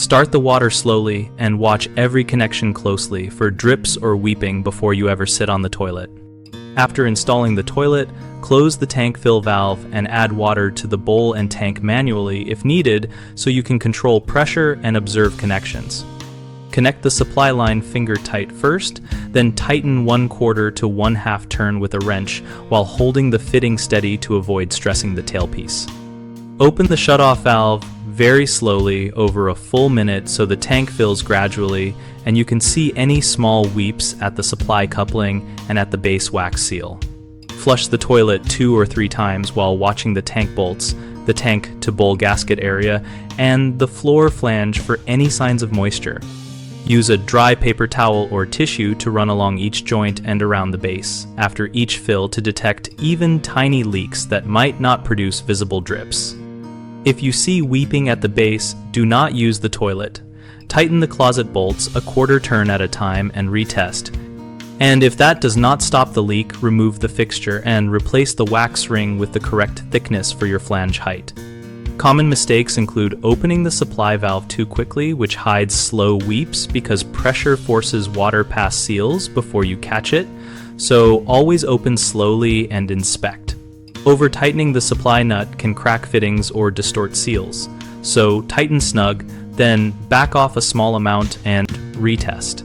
Start the water slowly and watch every connection closely for drips or weeping before you ever sit on the toilet. After installing the toilet, close the tank fill valve and add water to the bowl and tank manually if needed so you can control pressure and observe connections. Connect the supply line finger tight first, then tighten 1/4 to 1/2 turn with a wrench while holding the fitting steady to avoid stressing the tailpiece. Open the shutoff valve very slowly over a full minute so the tank fills gradually and you can see any small weeps at the supply coupling and at the base wax seal. Flush the toilet 2 or 3 times while watching the tank bolts, the tank to bowl gasket area, and the floor flange for any signs of moisture. Use a dry paper towel or tissue to run along each joint and around the base after each fill to detect even tiny leaks that might not produce visible drips. If you see weeping at the base, do not use the toilet. Tighten the closet bolts a 1/4 turn at a time and retest. And if that does not stop the leak, remove the fixture and replace the wax ring with the correct thickness for your flange height. Common mistakes include opening the supply valve too quickly, which hides slow weeps because pressure forces water past seals before you catch it, so always open slowly and inspect. Over-tightening the supply nut can crack fittings or distort seals, so tighten snug, then back off a small amount and retest.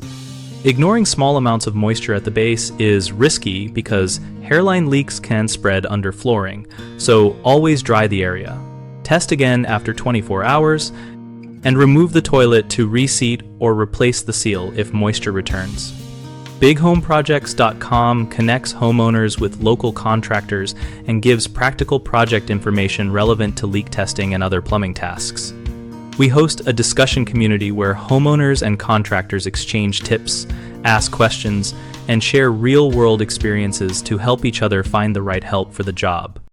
Ignoring small amounts of moisture at the base is risky because hairline leaks can spread under flooring, so always dry the area. Test again after 24 hours, and remove the toilet to reseat or replace the seal if moisture returns. BigHomeProjects.com connects homeowners with local contractors and gives practical project information relevant to leak testing and other plumbing tasks. We host a discussion community where homeowners and contractors exchange tips, ask questions, and share real-world experiences to help each other find the right help for the job.